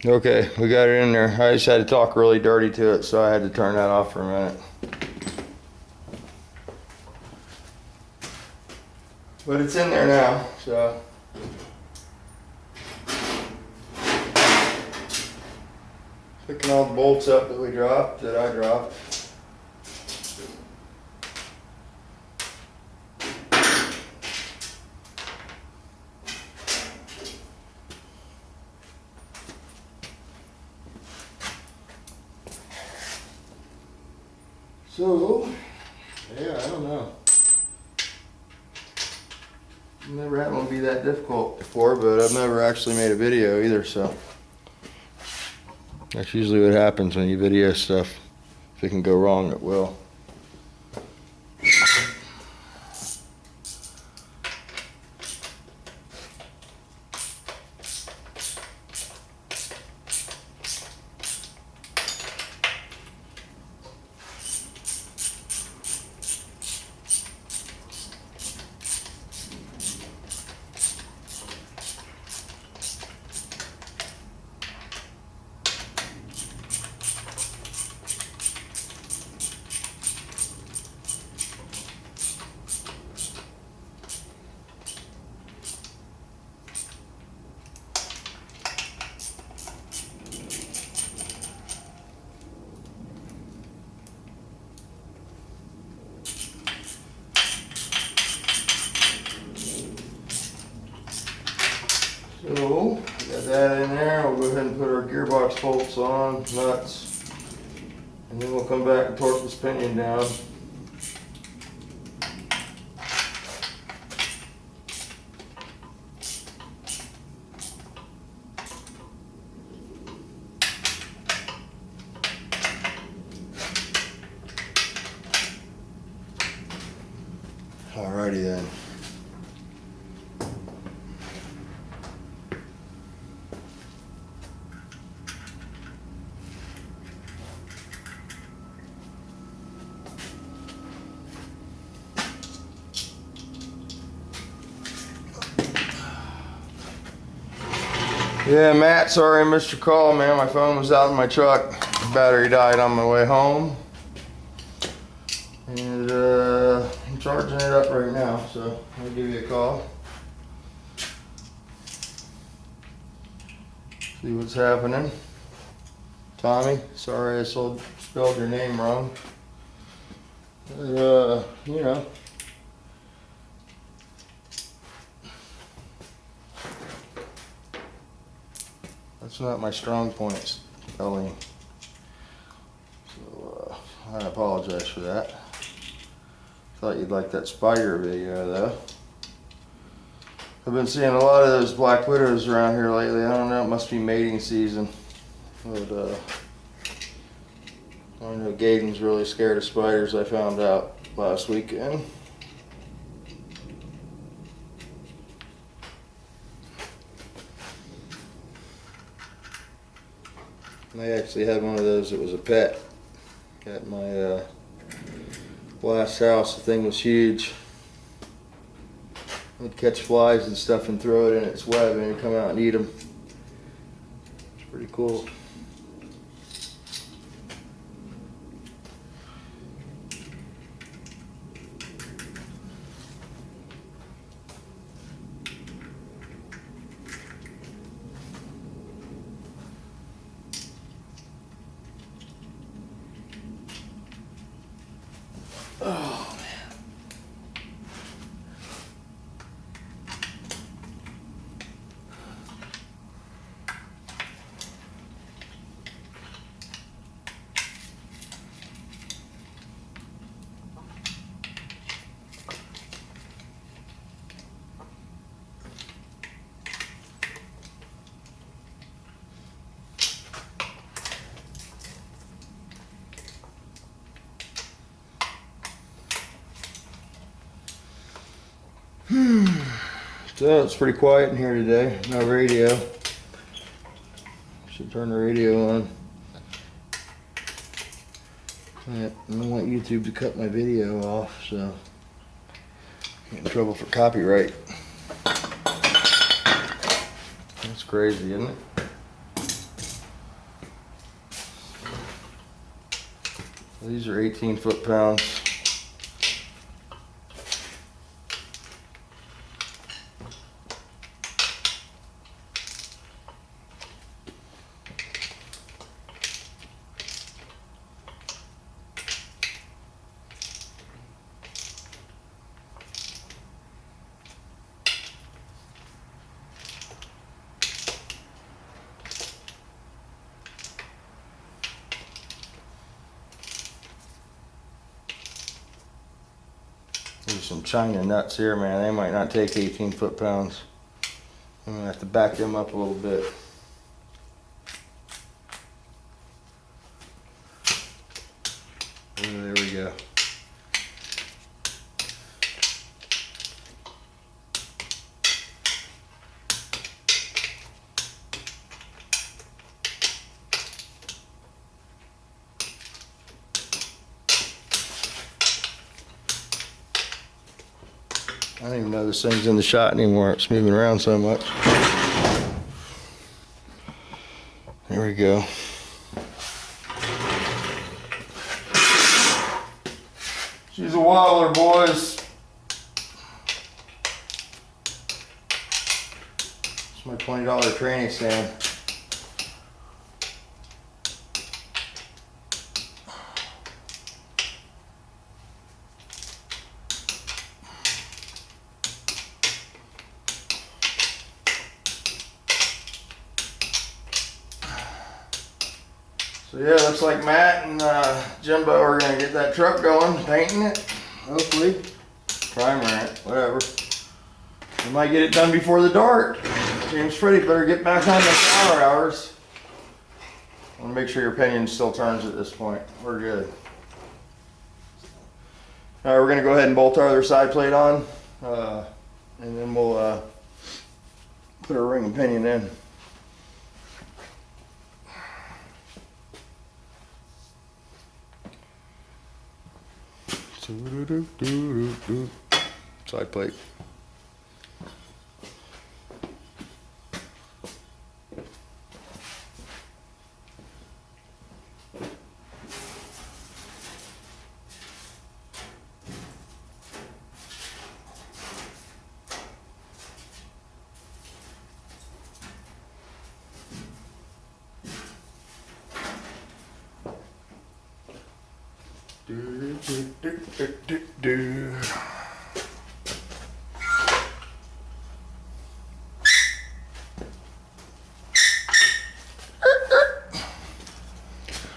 Okay, we got it in there. I just had to talk really dirty to it, so I had to turn that off for a minute. But it's in there now, so. Picking all the bolts up that I dropped. So, yeah, I don't know. Never had one be that difficult before, but I've never actually made a video either, so. That's usually what happens when you video stuff. If it can go wrong, it will. So, got that in there. We'll go ahead and put our gearbox bolts on, nuts, and then we'll come back and torque this pinion down. Alrighty then. Yeah, Matt, sorry I missed your call, man. My phone was out in my truck. The battery died on my way home. And I'm charging it up right now, so I'll give you a call. See what's happening. Tommy, sorry I spelled your name wrong. You know. That's not my strong point, spelling. So I apologize for that. Thought you'd like that spider video though. I've been seeing a lot of those black widows around here lately. I don't know, it must be mating season. But I know Gaden's really scared of spiders, I found out last weekend. I actually had one of those that was a pet at my last house. The thing was huge. I'd catch flies and stuff and throw it in its web and it'd come out and eat them. It's pretty cool. Oh, man. So it's pretty quiet in here today. No radio. Should turn the radio on. Yeah, I don't want YouTube to cut my video off, so get in trouble for copyright. That's crazy, isn't it? These are 18 foot-pounds. There's some China nuts here, man. They might not take 18 foot-pounds. I'm gonna have to back them up a little bit. Oh, there we go. I don't even know this thing's in the shot anymore. It's moving around so much. There we go. She's a waddler, boys. It's my $20 training stand. So yeah, looks like Matt and Jimbo are gonna get that truck going, painting it, hopefully, primer it, whatever. We might get it done before the dark. James Freddy better get back on the power hours. I wanna make sure your pinion still turns at this point. We're good. All right, we're gonna go ahead and bolt our other side plate on, and then we'll put our ring and pinion in. Side plate. Do.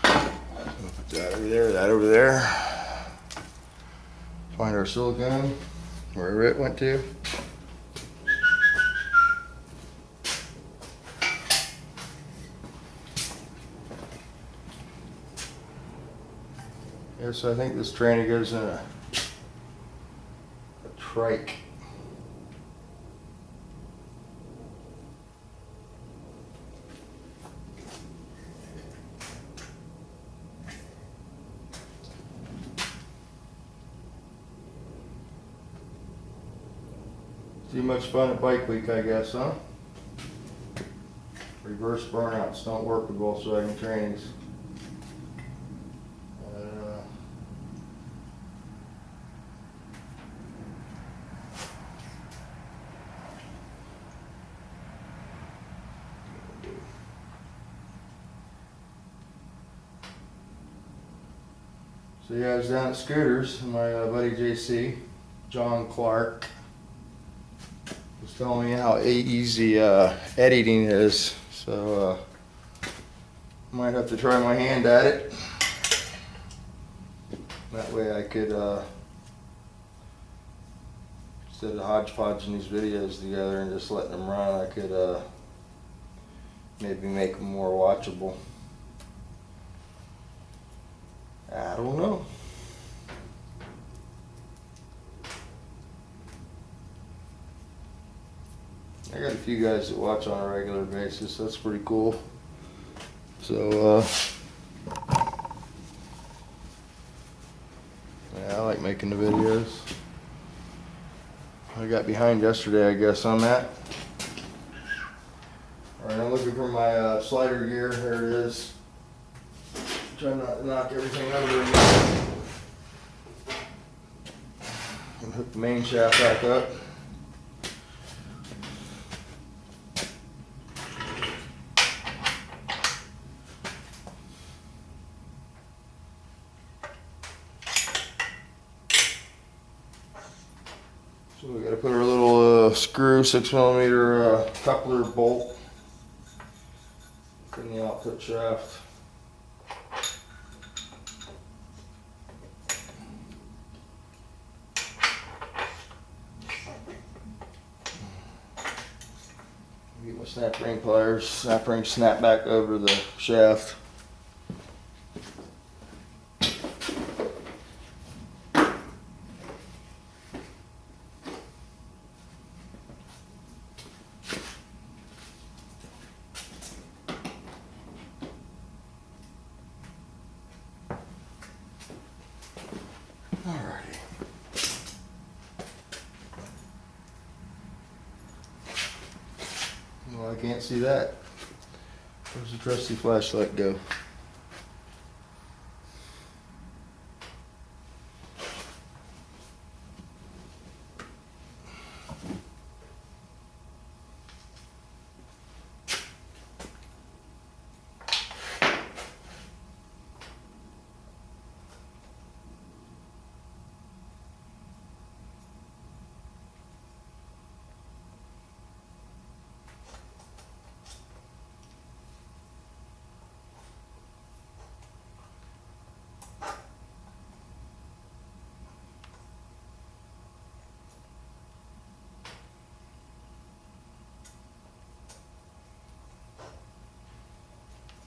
Put that over there, that over there. Find our silicone, wherever it went to. Yeah, so I think this tranny goes in a trike. Too much fun at Bike Week, I guess, huh? Reverse burnouts don't work with Volkswagen trainings. So yeah, I was down at Scooters, and my buddy JC, John Clark, was telling me how easy editing is. So might have to try my hand at it. That way I could, instead of hodgepodging these videos together and just letting them run, I could maybe make them more watchable. I don't know. I got a few guys that watch on a regular basis. That's pretty cool. So, yeah, I like making the videos. I got behind yesterday, I guess, on that. Alright, I'm looking for my slider gear. There it is. Try not to knock everything over again. And hook the main shaft back up. So we got to put our little screw 6mm coupler bolt in the output shaft. Get my snap ring pliers, snap ring snap back over the shaft. Alrighty. Well, I can't see that. Where's the trusty flashlight go?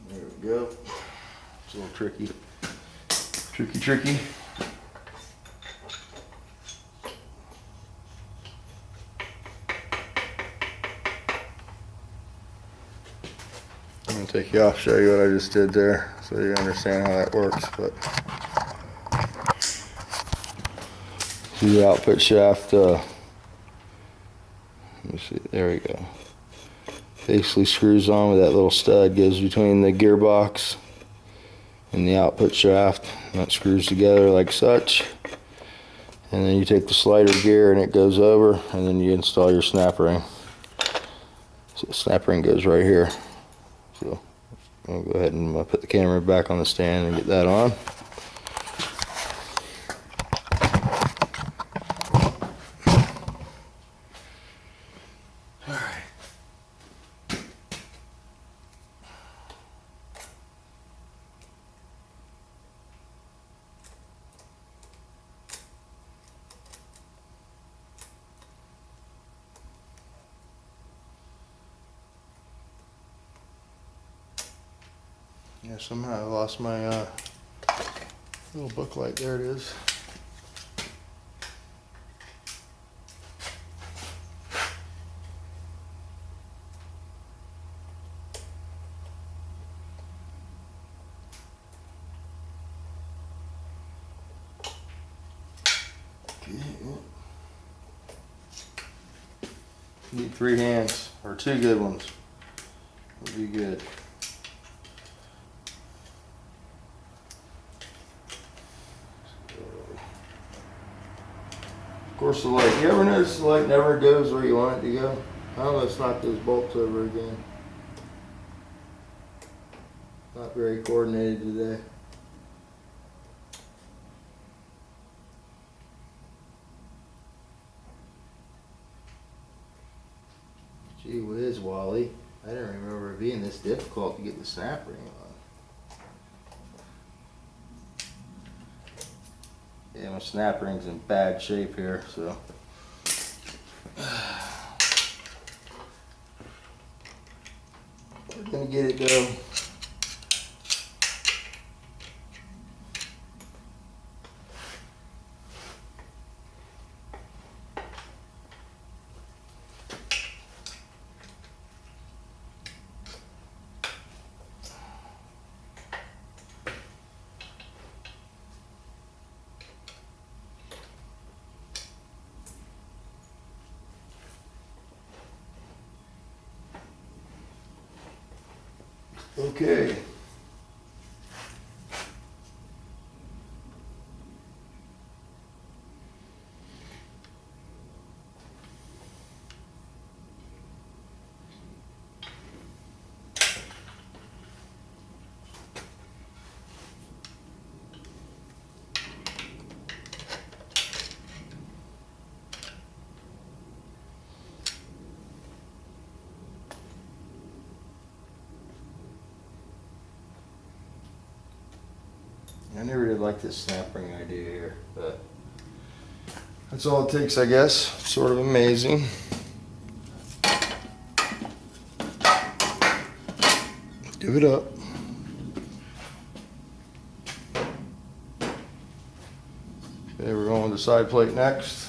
There we go. It's a little tricky. Tricky. I'm gonna take you off, show you what I just did there, so you understand how that works. But see the output shaft. Let me see. There we go. Basically screws on with that little stud, goes between the gearbox and the output shaft. That screws together like such. And then you take the slider gear and it goes over, and then you install your snap ring. So the snap ring goes right here. So I'll go ahead and put the camera back on the stand and get that on. Yeah, somehow I lost my little book light. There it is. Need 3 hands, or 2 good ones. Would be good. Of course, the light. You ever notice the light never goes where you want it to go? Let's knock those bolts over again. Not very coordinated today. Gee whiz, Wally. I didn't remember it being this difficult to get the snap ring on. Yeah, my snap ring's in bad shape here, so. We're gonna get it done. Okay. I never really liked this snap ring idea here, but that's all it takes, I guess. Sort of amazing. Give it up. Okay, we're going with the side plate next.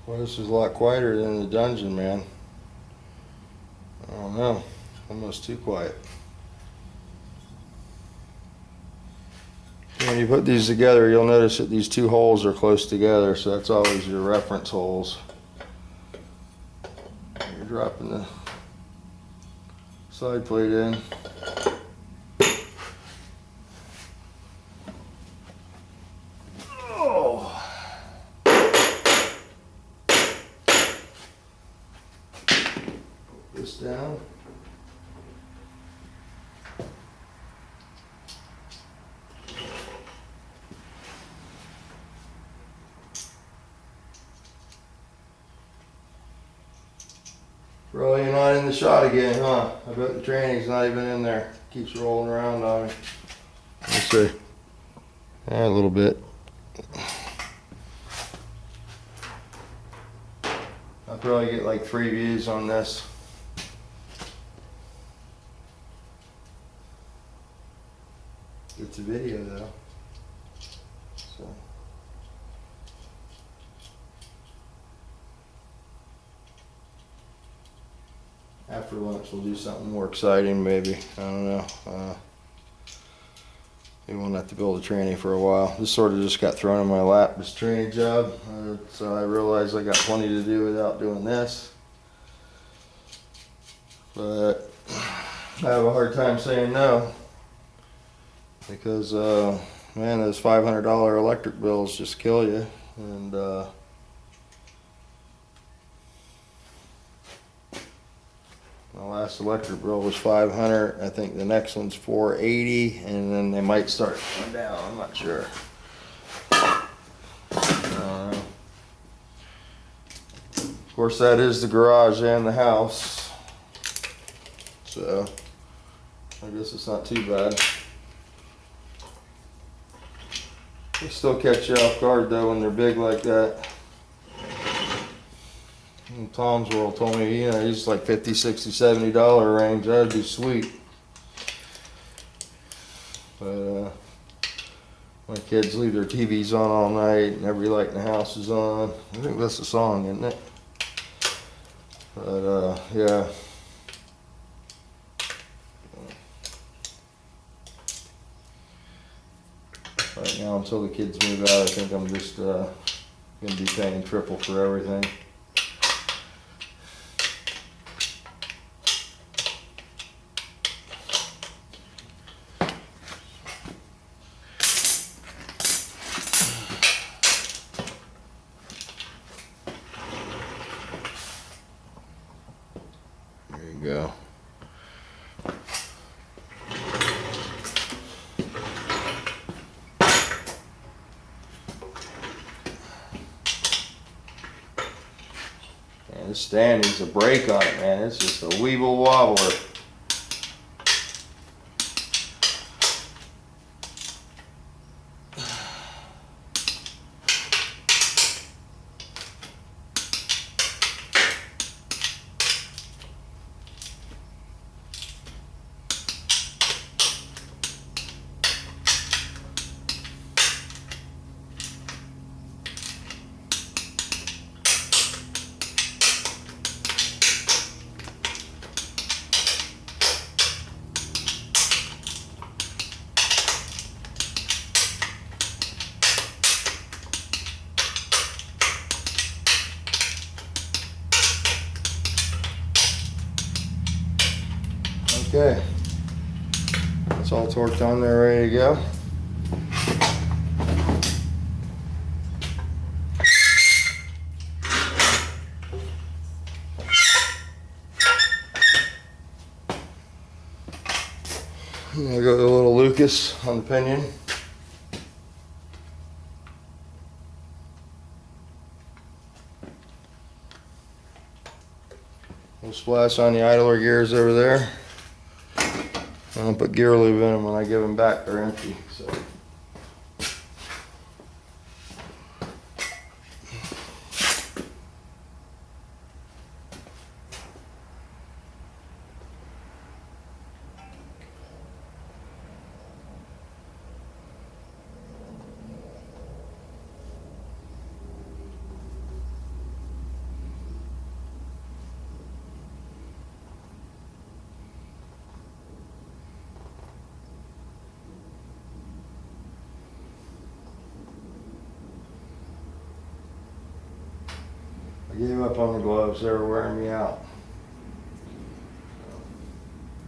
Well, this is a lot quieter than the dungeon, man. I don't know. Almost too quiet. When you put these together, you'll notice that these two holes are close together, so that's always your reference holes. You're dropping the side plate in. This down. Really, you're not in the shot again, huh? I bet the training's not even in there. Keeps rolling around on me. Let's see. Yeah, a little bit. I'll probably get like 3 views on this. It's a video though. So. After lunch we'll do something more exciting maybe. I don't know. We won't have to build a tranny for a while. This sort of just got thrown in my lap, this tranny job. So I realized I got plenty to do without doing this. But I have a hard time saying no. Because, man, those $500 electric bills just kill you. And, my last electric bill was $500. I think the next one's $480, and then they might start going down. I'm not sure. I don't know. Of course, that is the garage and the house. So, I guess it's not too bad. They still catch you off guard though when they're big like that. And Tom's World told me, you know, he's like $50, $60, $70 range. That'd be sweet. But my kids leave their TVs on all night and every light in the house is on. I think that's the song, isn't it? But yeah. Right now, until the kids move out, I think I'm just gonna be paying triple for everything. There you go. Man, this stand needs a break on it, man. It's just a weeble wobbler. Okay, it's all torqued on there, ready to go. gonna go with a little Lucas on the pinion. We'll splash on the idler gears over there. I'll put gear lube in them when I give them back. They're empty. So. I gave up on the gloves. They were wearing me out.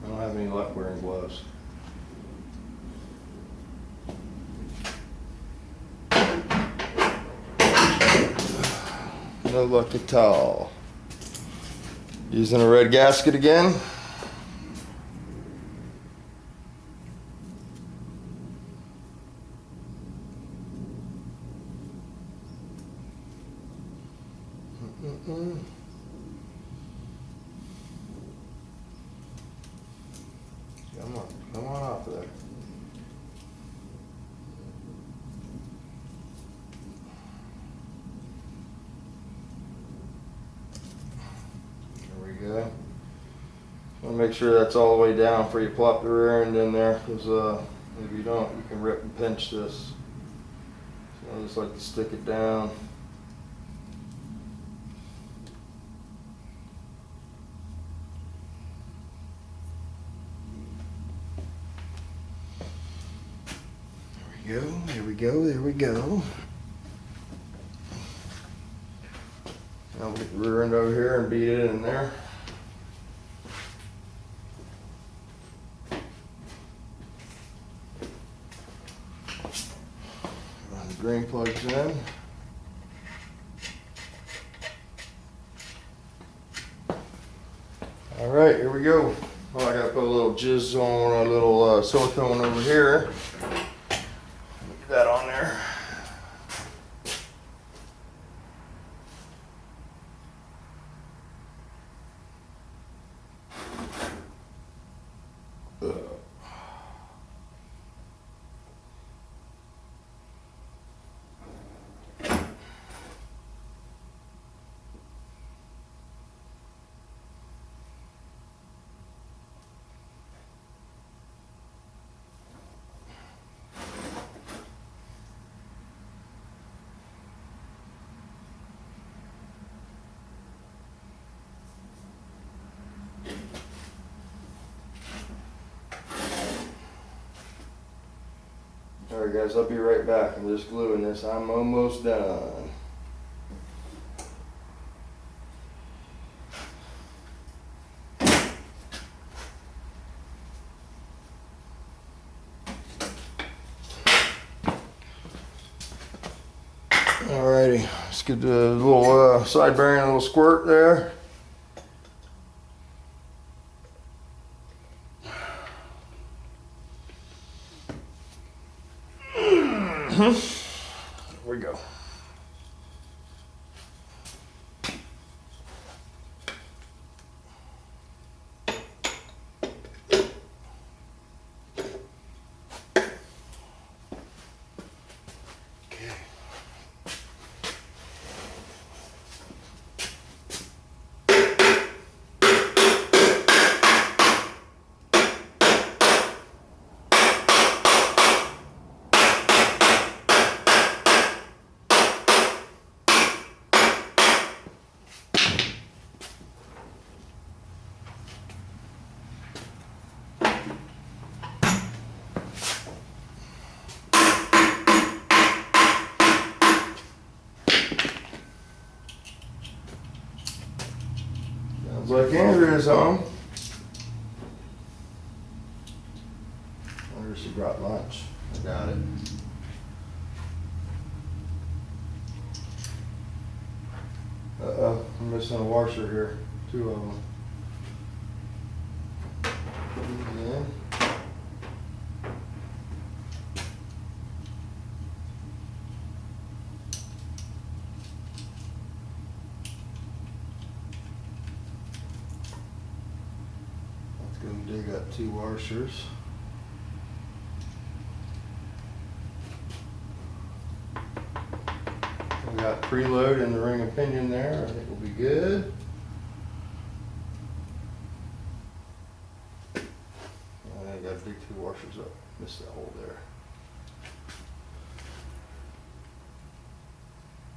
I don't have any luck wearing gloves. No luck at all. Using a red gasket again. Come on off of there. There we go. Want to make sure that's all the way down before you plop the rear end in there, because if you don't, you can rip and pinch this. So I just like to stick it down. There we go, there we go. Now we'll get the rear end over here and beat it in there. Run the drain plugs in. All right, here we go. Well, I gotta put a little jizz on, a little silicone over here. That on there. Alright guys, I'll be right back. I'm just gluing this. I'm almost done. Alrighty, let's get the little side bearing, a little squirt there. Here we go. Sounds like Andrea is home. I wonder if she brought lunch. I got it. Uh-oh, I'm missing a washer here. 2 of them. 2 washers. We got preload in the ring of pinion there. I think we'll be good. I got to dig 2 washers up. Missed that hole there.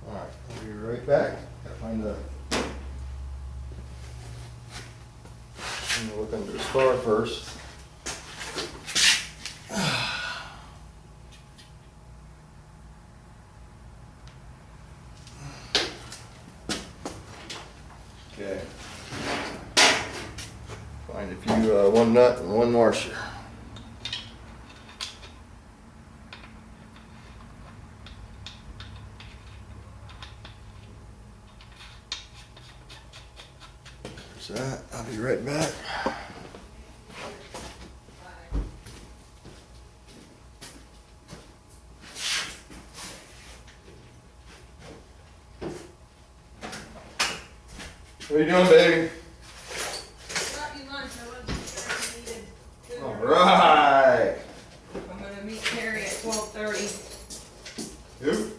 Alright, I'll be right back. Gotta find the. I'm gonna look under the star first. Okay. Find a few, 1 nut and 1 washer. There's that. I'll be right back. What are you doing, baby? Got you lunch. I wasn't sure if you needed food. All right. I'm gonna meet Carrie at 12:30. Who?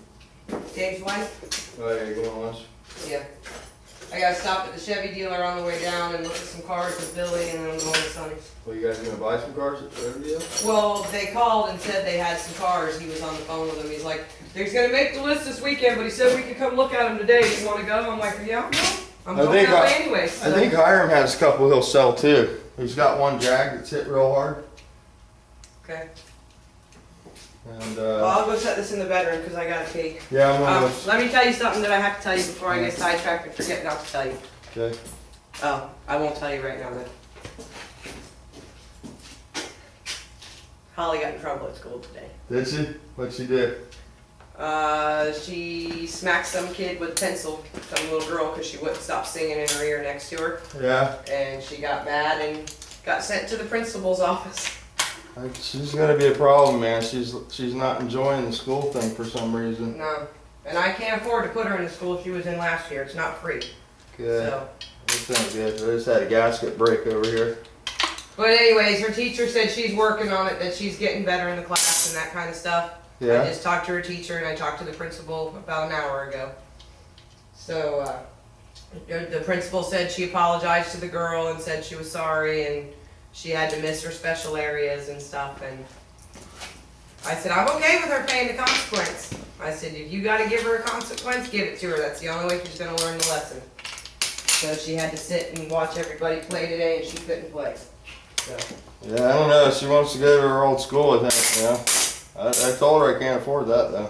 Dave's wife? Oh, yeah, you going on lunch? Yeah. I gotta stop at the Chevy dealer on the way down and look at some cars with Billy, and then I'm going to Sonny's. Well, you guys gonna buy some cars at the deal? Well, they called and said they had some cars. He was on the phone with them. He's like, "He's gonna make the list this weekend, but he said we could come look at them today. Do you wanna go?" I'm like, "Yeah, no. I'm I going think that way anyway." I So. think Hiram has a couple he'll sell too. He's got 1 Jag that's hit real hard. Okay. And Well, I'll go set this in the bedroom because I gotta pee. yeah, I'm gonna Let me tell you something that I have to tell you before I get sidetracked and forget not to tell you. Okay. Oh, I won't tell you right now then. Holly got in trouble at school today. Did she? What'd she do? She smacked some kid with a pencil, some little girl, because she wouldn't stop singing in her ear next to her. Yeah. And she got mad and got sent to the principal's office. She's gonna be a problem, man. She's not enjoying the school thing for some reason. No. And I can't afford to put her in the school she was in last year. It's not free. Good. So. This ain't good. I just had a gasket break over here. But anyways, her teacher said she's working on it, that she's getting better in the class and that kind of stuff. Yeah. I just talked to her teacher and I talked to the principal about an hour ago. So, the principal said she apologized to the girl and said she was sorry and she had to miss her special areas and stuff. And I said, I'm okay with her paying the consequence. I said, if you gotta give her a consequence, give it to her. That's the only way she's gonna learn the lesson. So she had to sit and watch everybody play today and she couldn't play. So. Yeah, I don't know. She wants to go to her old school, I think, you know. I told her I can't afford that, though.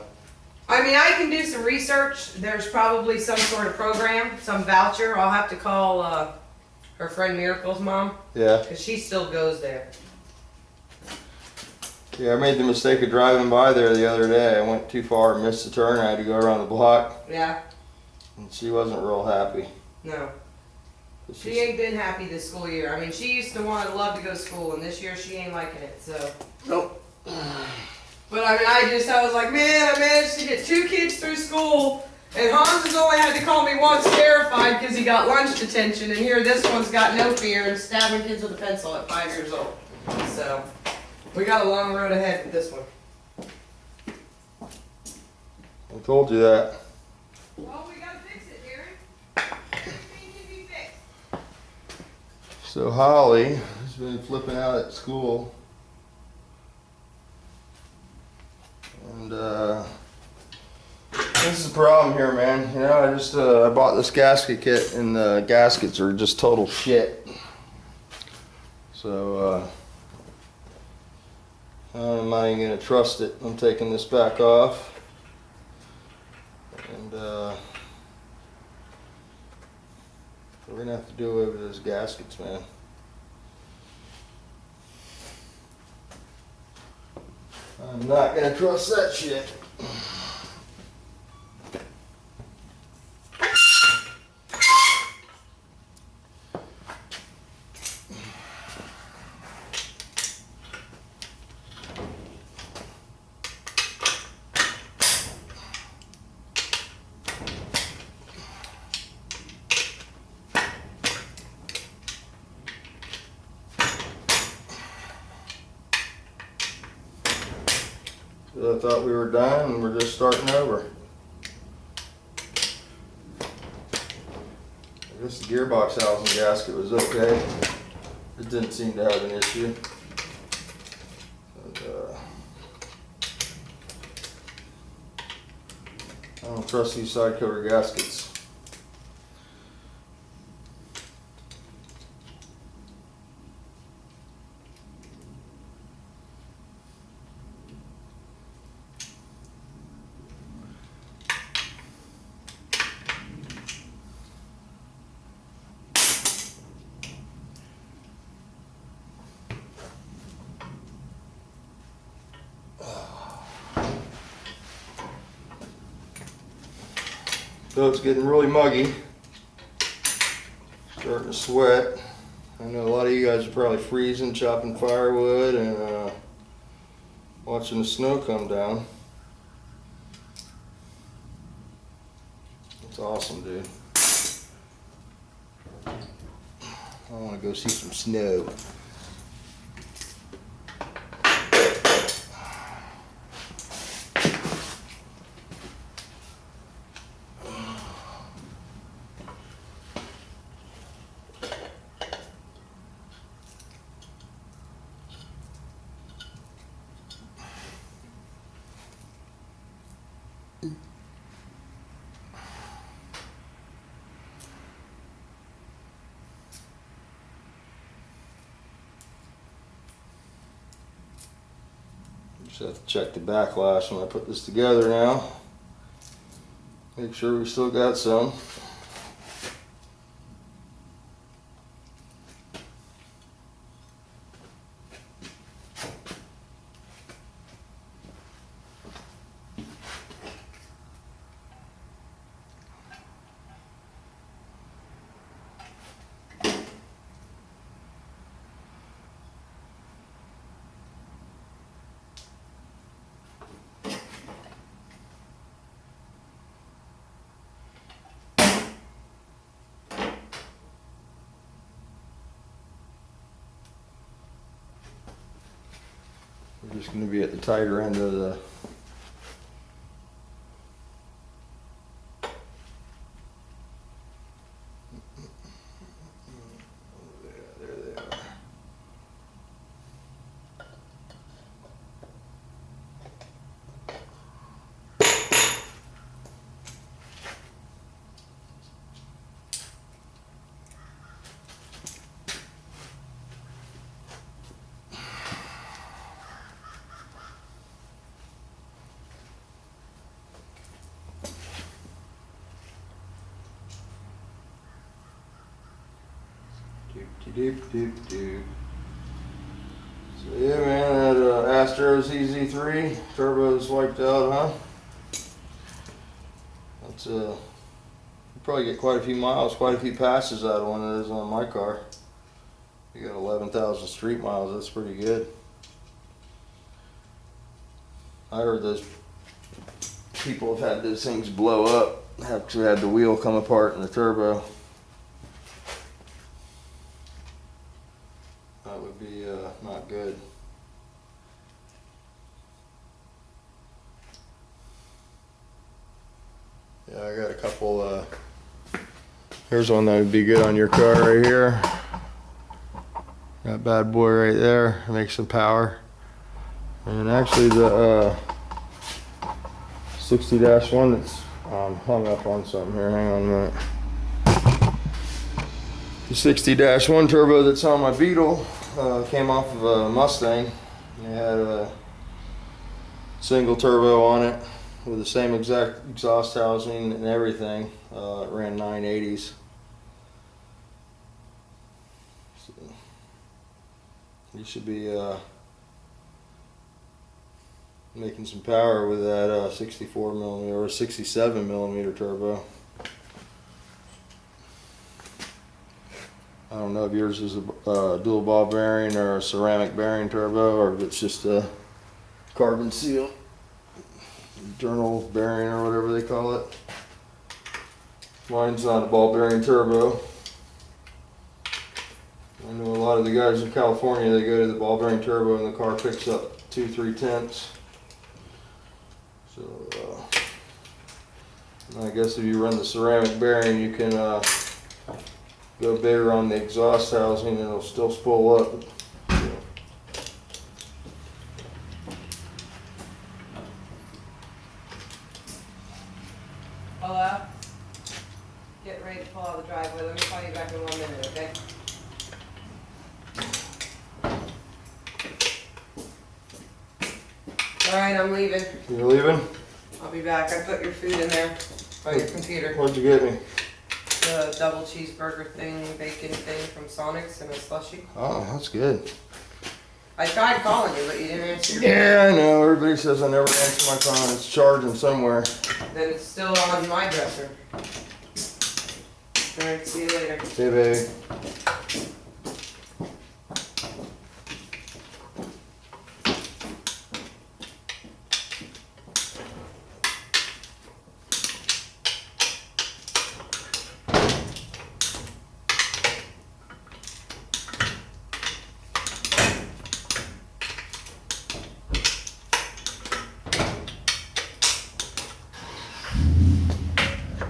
I mean, I can do some research. There's probably some sort of program, some voucher. I'll have to call her friend Miracle's mom, Yeah. because she still goes there. Yeah, I made the mistake of driving by there the other day. I went too far and missed the turn. I had to go around the block, Yeah? and she wasn't real happy. No. But She ain't been happy this school year. I mean, she used to want to love to go to school, and this year she ain't liking it, so. Nope. But I mean, I was like, man, I managed to get 2 kids through school, and Hans has only had to call me once terrified because he got lunch detention, and here this one's got no fear and stabbing kids with a pencil at 5 years old. So, we got a long road ahead with this one. I told you that. Well, we gotta fix it, Gary. Everything can be fixed. So Holly has been flipping out at school. And this is the problem here, man. You know, I bought this gasket kit, and the gaskets are just total shit. So I'm not even gonna trust it. I'm taking this back off, and we're gonna have to do away with those gaskets, man. I'm not gonna trust that shit. 'Cause I thought we were done and we're just starting over. I guess the gearbox housing gasket was okay. It didn't seem to have an issue. But, I don't trust these side cover gaskets. So it's getting really muggy. Starting to sweat. I know a lot of you guys are probably freezing, chopping firewood, and watching the snow come down. It's awesome, dude. I want to go see some snow. Just have to check the backlash when I put this together now. Make sure we still got some. We're just going to be at the tighter end of the there they are. Doop. So yeah, man, that Astros EZ3 turbo's wiped out, huh? That's you probably get quite a few miles, quite a few passes out of one of those on my car. You got 11,000 street miles. That's pretty good. I heard those people have had those things blow up. Have to had the wheel come apart in the turbo. That would be not good. Yeah, I got a couple. Here's one that would be good on your car right here. That bad boy right there makes some power. And actually the 60-1 that's hung up on something here. Hang on a minute. The 60-1 turbo that's on my Beetle came off of a Mustang. It had a single turbo on it with the same exact exhaust housing and everything. It ran 980s. So you should be making some power with that 64 millimeter or 67 millimeter turbo. I don't know if yours is a dual ball bearing or a ceramic bearing turbo, or if it's just a carbon seal internal bearing or whatever they call it. Mine's not a ball bearing turbo. I know a lot of the guys in California, they go to the ball bearing turbo and the car picks up 2-3 tenths. So, I guess if you run the ceramic bearing, you can go bigger on the exhaust housing and it'll still spool up. Hello? Getting ready to pull out of the driveway. Let me call you back in 1 minute, okay? Alright, I'm leaving. You're leaving? I'll be back. I put your food in there by your computer. What'd you get me? The double cheeseburger thing, bacon thing from Sonic's and a slushie. Oh, that's good. I tried calling you, but you didn't answer your Yeah, I know. Everybody says I never answer my phone. It's charging somewhere. Then it's still on my dresser. Alright, see you later. Hey, baby.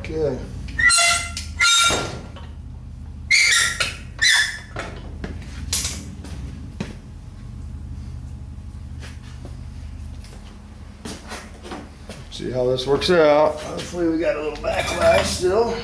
Okay. See how this works out. Hopefully we got a little backlash still.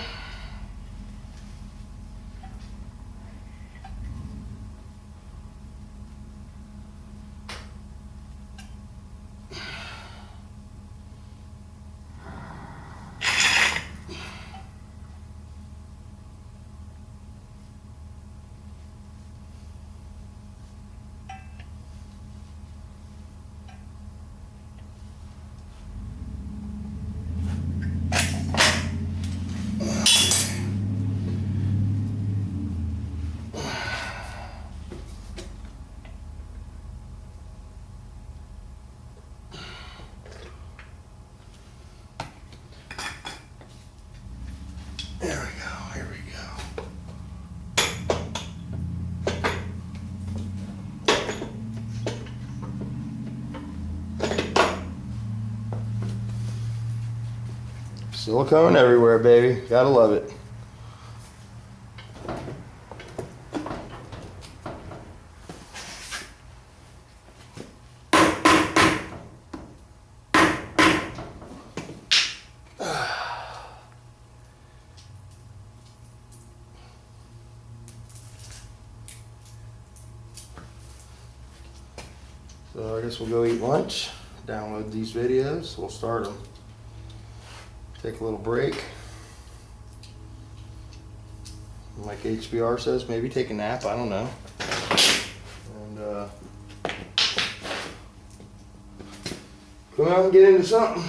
There we go, here we go. Silicone everywhere, baby. Gotta love it. So I guess we'll go eat lunch, download these videos, we'll start them. Take a little break. Like HBR says, maybe take a nap, I don't know. And come out and get into something.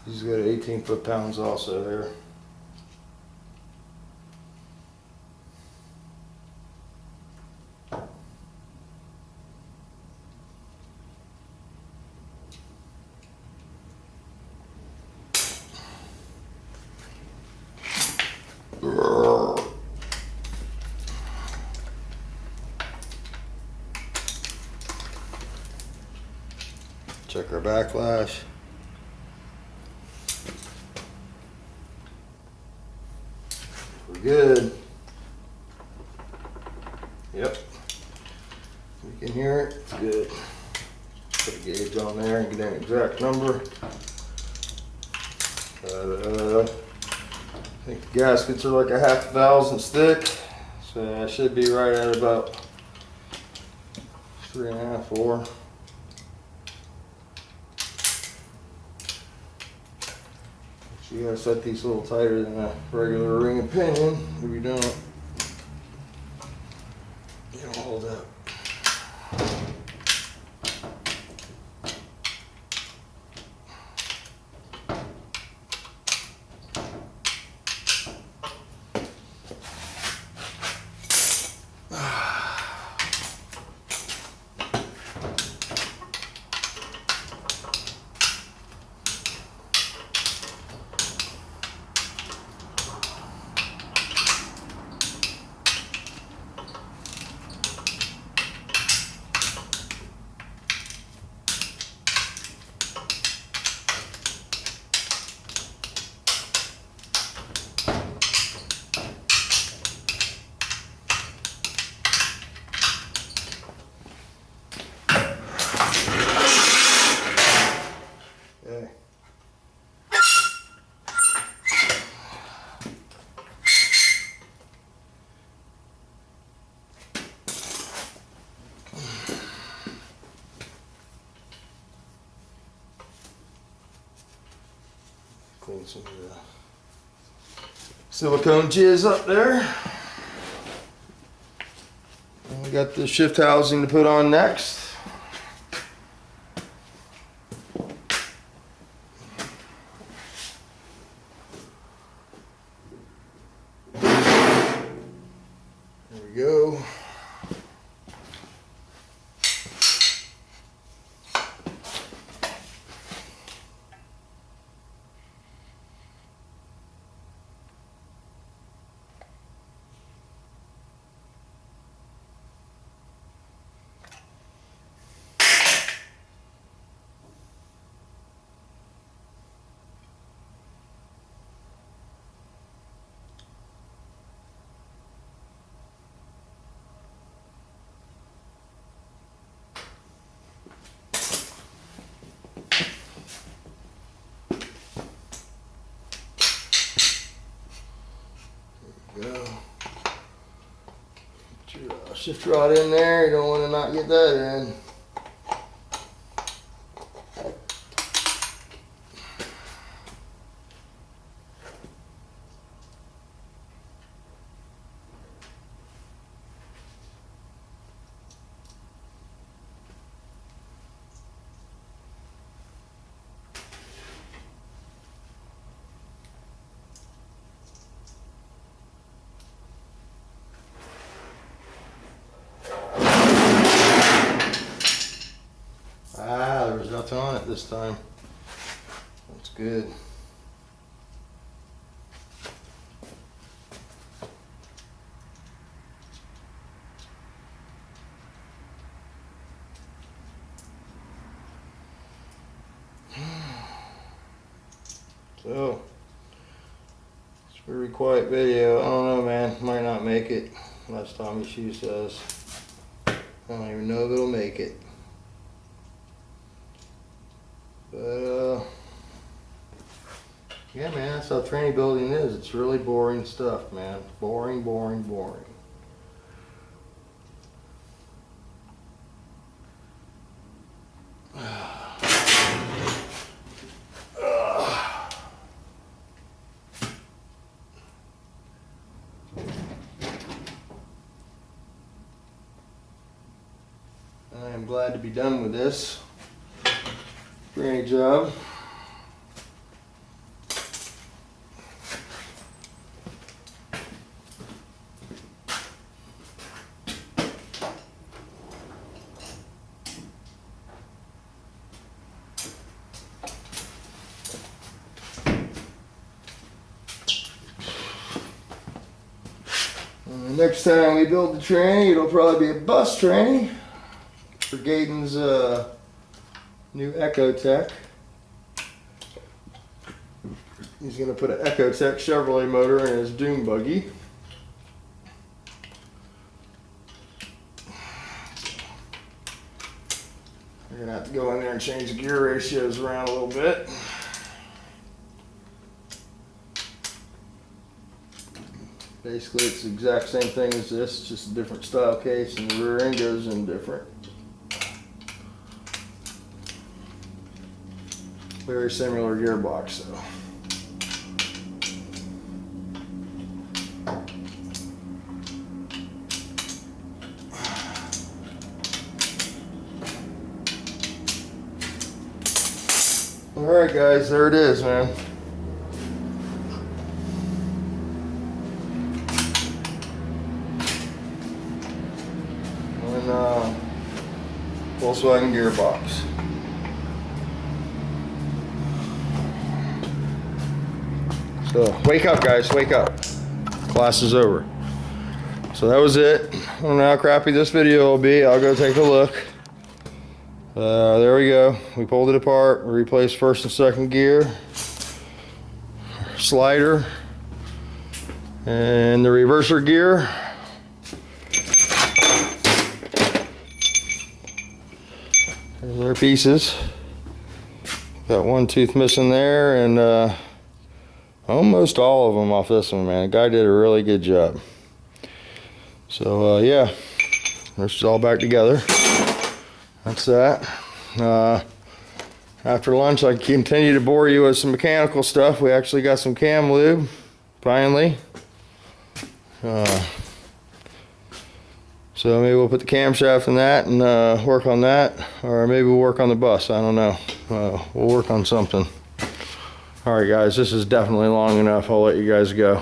He's got 18 foot-pounds also there. Check our backlash. We're good. Yep. You can hear it. It's good. Put a gauge on there and get an exact number. I think the gaskets are like a 1/2 thousandths thick, so I should be right at about 3.5, 4. You gotta set these a little tighter than a regular ring and pinion. If you don't, you don't hold up. clean some of the silicone jizz up there. And we got the shift housing to put on next. There we go. Go. Put your shift rod in there. You don't want to not get that in. There was nothing on it this time. That's good. So, it's a very quiet video. I don't know, man. Might not make it. Last Tommy Shoe says. I don't even know if it'll make it. But, yeah, man, that's how tranny building is. It's really boring stuff, man. Boring, boring, boring. I am glad to be done with this. Great job. Next time we build the tranny, it'll probably be a bus tranny for Gaydon's new Ecotech. He's going to put an Ecotech Chevrolet motor in his dune buggy. We're going to have to go in there and change the gear ratios around a little bit. Basically, it's the exact same thing as this, just a different style case, and the rear end goes in different. Very similar gearbox, though. Alright guys, there it is, man. And Volkswagen gearbox. So, wake up guys, wake up. Class is over. So that was it. I don't know how crappy this video will be. I'll go take a look. There we go. We pulled it apart. We replaced first and second gear. Slider. And the reverser gear. There's our pieces. Got one tooth missing there, and almost all of them off this one, man. The guy did a really good job. So yeah, it's all back together. That's that. After lunch, I continue to bore you with some mechanical stuff. We actually got some cam lube, finally. So maybe we'll put the camshaft in that and work on that, or maybe we'll work on the bus. I don't know. We'll work on something. All right, guys, this is definitely long enough. I'll let you guys go.